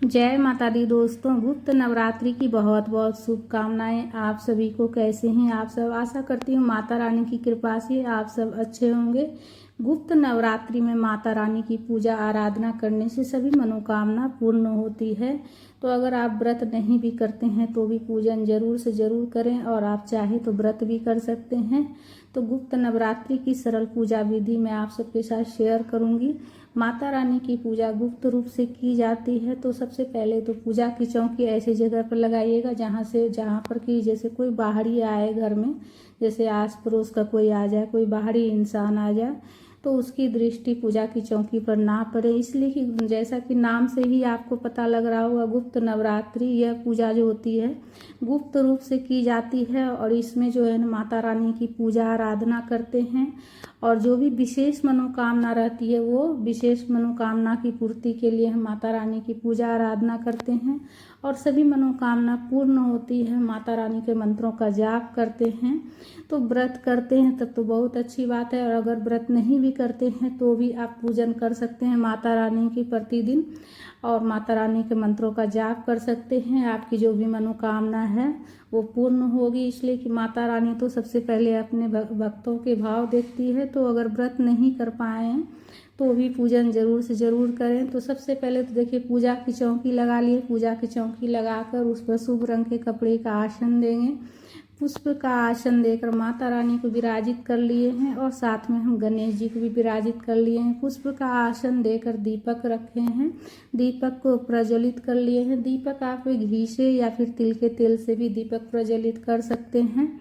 जय माता दी दोस्तों, गुप्त नवरात्रि की बहुत बहुत शुभकामनाएं आप सभी को। कैसे हैं आप सब? आशा करती हूँ माता रानी की कृपा से आप सब अच्छे होंगे। गुप्त नवरात्रि में माता रानी की पूजा आराधना करने से सभी मनोकामना पूर्ण होती है। तो अगर आप व्रत नहीं भी करते हैं तो भी पूजन जरूर से जरूर करें, और आप चाहे तो व्रत भी कर सकते हैं। तो गुप्त नवरात्रि की सरल पूजा विधि मैं आप सबके साथ शेयर करूंगी। माता रानी की पूजा गुप्त रूप से की जाती है। तो सबसे पहले तो पूजा की चौकी ऐसी जगह पर लगाइएगा जहाँ पर कि जैसे कोई बाहरी आए घर में, जैसे आस पड़ोस का कोई आ जाए, कोई बाहरी इंसान आ जाए तो उसकी दृष्टि पूजा की चौकी पर ना पड़े। इसलिए कि जैसा कि नाम से ही आपको पता लग रहा होगा, गुप्त नवरात्रि यह पूजा जो होती है गुप्त रूप से की जाती है। और इसमें जो है माता रानी की पूजा आराधना करते हैं, और जो भी विशेष मनोकामना रहती है वो विशेष मनोकामना की पूर्ति के लिए हम माता रानी की पूजा आराधना करते हैं, और सभी मनोकामना पूर्ण होती है। माता रानी के मंत्रों का जाप करते हैं। तो व्रत करते हैं तब तो बहुत अच्छी बात है, और अगर व्रत नहीं भी करते हैं तो भी आप पूजन कर सकते हैं माता रानी की प्रतिदिन, और माता रानी के मंत्रों का जाप कर सकते हैं। आपकी जो भी मनोकामना है वो पूर्ण होगी। इसलिए कि माता रानी तो सबसे पहले अपने भक्तों के भाव देखती है। तो अगर व्रत नहीं कर पाए हैं तो भी पूजन जरूर से जरूर करें। तो सबसे पहले तो देखिए, पूजा की चौकी लगा लिए। पूजा की चौकी लगाकर उस पर शुभ रंग के कपड़े का आसन देंगे, पुष्प का आसन देकर माता रानी को विराजित कर लिए हैं, और साथ में हम गणेश जी को भी विराजित कर लिए हैं। पुष्प का आसन देकर दीपक रखे हैं, दीपक को प्रज्वलित कर लिए हैं। दीपक आप घी से या फिर तिल के तेल से भी दीपक प्रज्वलित कर सकते हैं,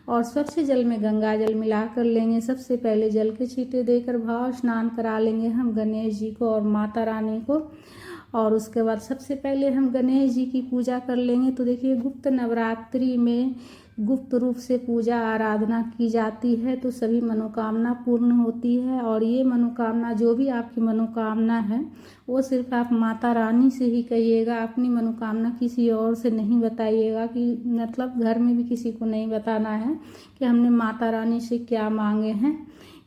और स्वच्छ जल में गंगा जल मिला कर लेंगे। सबसे पहले जल के छींटे देकर भाव स्नान करा लेंगे हम गणेश जी को और माता रानी को, और उसके बाद सबसे पहले हम गणेश जी की पूजा कर लेंगे। तो देखिए, गुप्त नवरात्रि में गुप्त रूप से पूजा आराधना की जाती है तो सभी मनोकामना पूर्ण होती है। और ये मनोकामना, जो भी आपकी मनोकामना है वो सिर्फ आप माता रानी से ही कहिएगा। अपनी मनोकामना किसी और से नहीं बताइएगा, कि मतलब घर में भी किसी को नहीं बताना है कि हमने माता रानी से क्या मांगे हैं।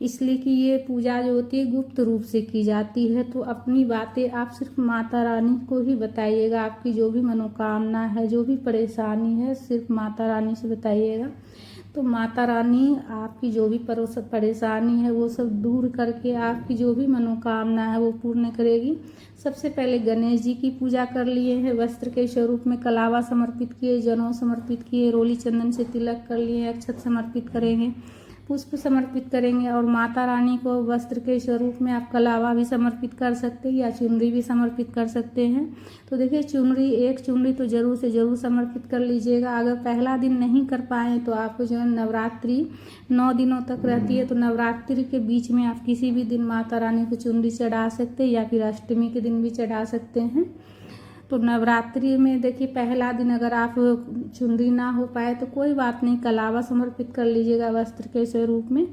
इसलिए कि ये पूजा जो होती है गुप्त रूप से की जाती है। तो अपनी बातें आप सिर्फ माता रानी को ही बताइएगा। आपकी जो भी मनोकामना है, जो भी परेशानी है, सिर्फ माता रानी से बताइएगा। तो माता रानी आपकी जो भी परेशानी है वो सब दूर करके आपकी जो भी मनोकामना है वो पूर्ण करेगी। सबसे पहले गणेश जी की पूजा कर लिए हैं। वस्त्र के स्वरूप में कलावा समर्पित किए, जनेऊ समर्पित किए, रोली चंदन से तिलक कर लिए, अक्षत समर्पित करेंगे, पुष्प समर्पित करेंगे। और माता रानी को वस्त्र के स्वरूप में आप कलावा भी समर्पित कर सकते हैं या चुनरी भी समर्पित कर सकते हैं। तो देखिए, एक चुनरी तो जरूर से जरूर समर्पित कर लीजिएगा। अगर पहला दिन नहीं कर पाए तो आपको जो है नवरात्रि 9 दिनों तक रहती है, तो नवरात्रि के बीच में आप किसी भी दिन माता रानी को चुनरी चढ़ा सकते हैं, या फिर अष्टमी के दिन भी चढ़ा सकते हैं। तो नवरात्रि में देखिए, पहला दिन अगर आप चुनरी ना हो पाए तो कोई बात नहीं, कलावा समर्पित कर लीजिएगा वस्त्र के स्वरूप में,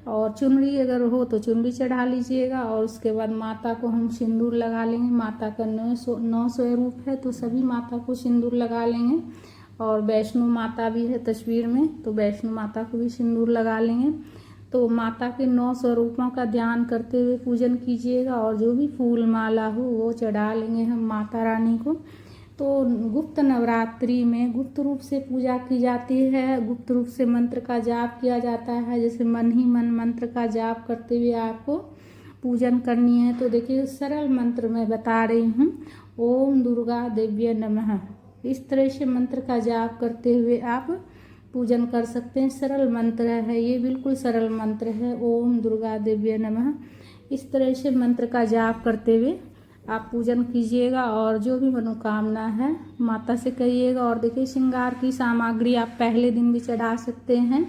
और चुनरी अगर हो तो चुनरी चढ़ा लीजिएगा। और उसके बाद माता को हम सिंदूर लगा लेंगे। माता का 9 स्वरूप है तो सभी माता को सिंदूर लगा लेंगे। और वैष्णो माता भी है तस्वीर में, तो वैष्णो माता को भी सिंदूर लगा लेंगे। तो माता के 9 स्वरूपों का ध्यान करते हुए पूजन कीजिएगा, और जो भी फूल माला हो वो चढ़ा लेंगे हम माता रानी को। तो गुप्त नवरात्रि में गुप्त रूप से पूजा की जाती है, गुप्त रूप से मंत्र का जाप किया जाता है। जैसे मन ही मन मंत्र का जाप करते हुए आपको पूजन करनी है। तो देखिए, सरल मंत्र मैं बता रही हूँ, ओम दुर्गा देव्य नमः। इस तरह से मंत्र का जाप करते हुए आप पूजन कर सकते हैं। सरल मंत्र है ये, बिल्कुल सरल मंत्र है, ओम दुर्गा देव्य नमः। इस तरह से मंत्र का जाप करते हुए आप पूजन कीजिएगा, और जो भी मनोकामना है माता से कहिएगा। और देखिए, श्रृंगार की सामग्री आप पहले दिन भी चढ़ा सकते हैं,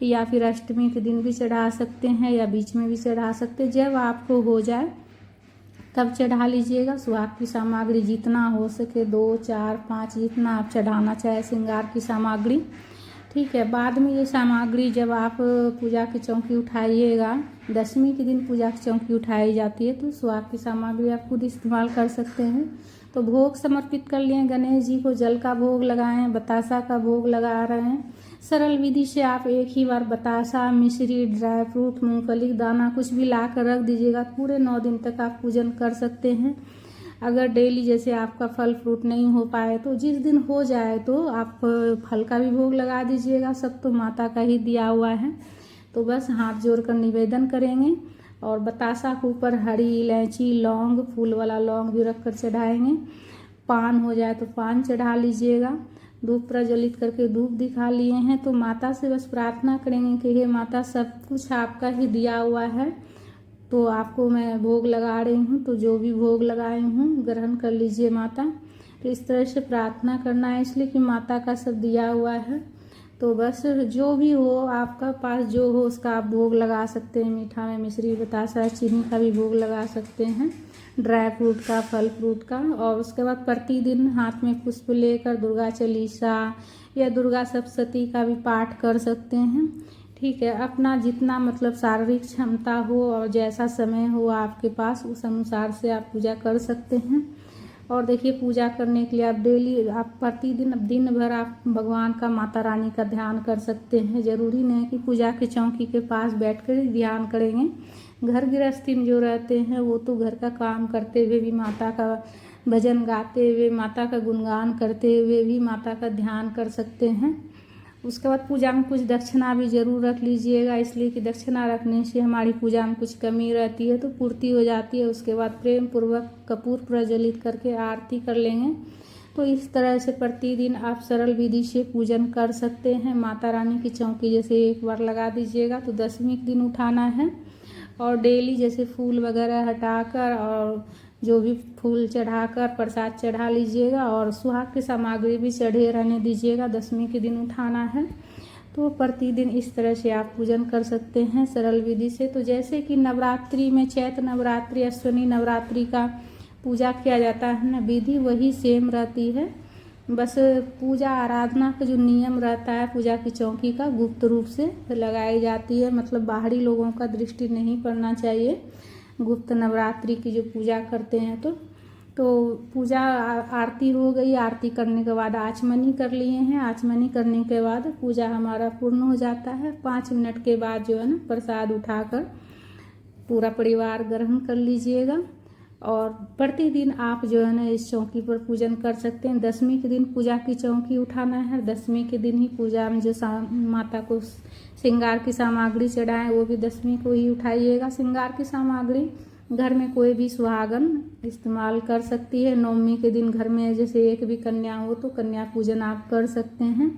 या फिर अष्टमी के दिन भी चढ़ा सकते हैं, या बीच में भी चढ़ा सकते हैं। जब आपको हो जाए तब चढ़ा लीजिएगा। सुहाग की सामग्री जितना हो सके 2, 4, 5 जितना आप चढ़ाना चाहे श्रृंगार की सामग्री, ठीक है। बाद में ये सामग्री जब आप पूजा की चौकी उठाइएगा, 10वीं के दिन पूजा की चौकी उठाई जाती है, तो सुहाग की सामग्री आप खुद इस्तेमाल कर सकते हैं। तो भोग समर्पित कर लिए गणेश जी को, जल का भोग लगाएं, बतासा का भोग लगा रहे हैं। सरल विधि से आप एक ही बार बतासा, मिश्री, ड्राई फ्रूट, मूंगफली दाना कुछ भी ला कर रख दीजिएगा। पूरे 9 दिन तक आप पूजन कर सकते हैं। अगर डेली जैसे आपका फल फ्रूट नहीं हो पाए तो जिस दिन हो जाए तो आप फल का भी भोग लगा दीजिएगा। सब तो माता का ही दिया हुआ है। तो बस हाथ जोड़कर निवेदन करेंगे और बतासा के ऊपर हरी इलायची, लौंग, फूल वाला लौंग भी रखकर चढ़ाएंगे। पान हो जाए तो पान चढ़ा लीजिएगा। धूप प्रज्वलित करके धूप दिखा लिए हैं तो माता से बस प्रार्थना करेंगे कि हे माता, सब कुछ आपका ही दिया हुआ है, तो आपको मैं भोग लगा रही हूँ, तो जो भी भोग लगाई हूँ ग्रहण कर लीजिए माता। तो इस तरह से प्रार्थना करना है, इसलिए कि माता का सब दिया हुआ है। तो बस जो भी हो आपका पास जो हो उसका आप भोग लगा सकते हैं। मीठा में मिश्री, बतासा, चीनी का भी भोग लगा सकते हैं, ड्राई फ्रूट का, फल फ्रूट का। और उसके बाद प्रतिदिन हाथ में पुष्प लेकर दुर्गा चालीसा या दुर्गा सप्तशती का भी पाठ कर सकते हैं। ठीक है, अपना जितना मतलब शारीरिक क्षमता हो और जैसा समय हो आपके पास उस अनुसार से आप पूजा कर सकते हैं। और देखिए, पूजा करने के लिए आप डेली, आप प्रतिदिन दिन भर आप भगवान का, माता रानी का ध्यान कर सकते हैं। ज़रूरी नहीं कि पूजा के चौकी के पास बैठकर ही ध्यान करेंगे। घर गृहस्थी में जो रहते हैं वो तो घर का काम करते हुए भी माता का भजन गाते हुए, माता का गुणगान करते हुए भी माता का ध्यान कर सकते हैं। उसके बाद पूजा में कुछ दक्षिणा भी ज़रूर रख लीजिएगा, इसलिए कि दक्षिणा रखने से हमारी पूजा में कुछ कमी रहती है तो पूर्ति हो जाती है। उसके बाद प्रेम पूर्वक कपूर प्रज्वलित करके आरती कर लेंगे। तो इस तरह से प्रतिदिन आप सरल विधि से पूजन कर सकते हैं। माता रानी की चौकी जैसे एक बार लगा दीजिएगा तो 10वीं के दिन उठाना है। और डेली जैसे फूल वगैरह हटाकर और जो भी फूल चढ़ाकर प्रसाद चढ़ा लीजिएगा और सुहाग की सामग्री भी चढ़े रहने दीजिएगा। 10वीं के दिन उठाना है। तो प्रतिदिन इस तरह से आप पूजन कर सकते हैं सरल विधि से। तो जैसे कि नवरात्रि में, चैत्र नवरात्रि, अश्विनी नवरात्रि का पूजा किया जाता है ना, विधि वही सेम रहती है। बस पूजा आराधना का जो नियम रहता है पूजा की चौकी का, गुप्त रूप से लगाई जाती है, मतलब बाहरी लोगों का दृष्टि नहीं पड़ना चाहिए। गुप्त नवरात्रि की जो पूजा करते हैं तो पूजा आरती हो गई। आरती करने के बाद आचमनी कर लिए हैं। आचमनी करने के बाद पूजा हमारा पूर्ण हो जाता है। 5 मिनट के बाद जो है ना, प्रसाद उठाकर पूरा परिवार ग्रहण कर लीजिएगा। और प्रतिदिन आप जो है ना इस चौकी पर पूजन कर सकते हैं। 10वीं के दिन पूजा की चौकी उठाना है। 10वीं के दिन ही पूजा में जो माता को श्रृंगार की सामग्री चढ़ाएं वो भी 10वीं को ही उठाइएगा। श्रृंगार की सामग्री घर में कोई भी सुहागन इस्तेमाल कर सकती है। 9वीं के दिन घर में जैसे एक भी कन्या हो तो कन्या पूजन आप कर सकते हैं,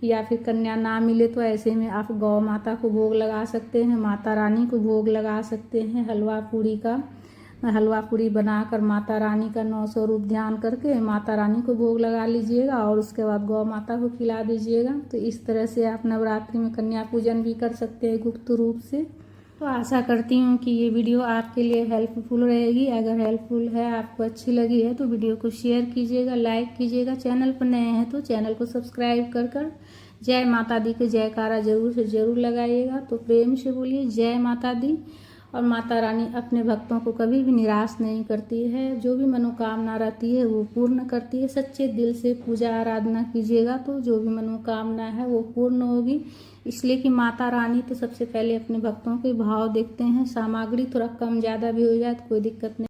या फिर कन्या ना मिले तो ऐसे में आप गौ माता को भोग लगा सकते हैं, माता रानी को भोग लगा सकते हैं। हलवा पूरी बनाकर माता रानी का 9 स्वरूप ध्यान करके माता रानी को भोग लगा लीजिएगा और उसके बाद गौ माता को खिला दीजिएगा। तो इस तरह से आप नवरात्रि में कन्या पूजन भी कर सकते हैं गुप्त रूप से। तो आशा करती हूँ कि ये वीडियो आपके लिए हेल्पफुल रहेगी। अगर हेल्पफुल है, आपको अच्छी लगी है तो वीडियो को शेयर कीजिएगा, लाइक कीजिएगा। चैनल पर नए हैं तो चैनल को सब्सक्राइब कर जय माता दी के जयकारा जरूर से जरूर लगाइएगा। तो प्रेम से बोलिए जय माता दी। और माता रानी अपने भक्तों को कभी भी निराश नहीं करती है। जो भी मनोकामना रहती है वो पूर्ण करती है। सच्चे दिल से पूजा आराधना कीजिएगा तो जो भी मनोकामना है वो पूर्ण होगी। इसलिए कि माता रानी तो सबसे पहले अपने भक्तों के भाव देखते हैं। सामग्री थोड़ा कम ज़्यादा भी हो जाए तो कोई दिक्कत नहीं।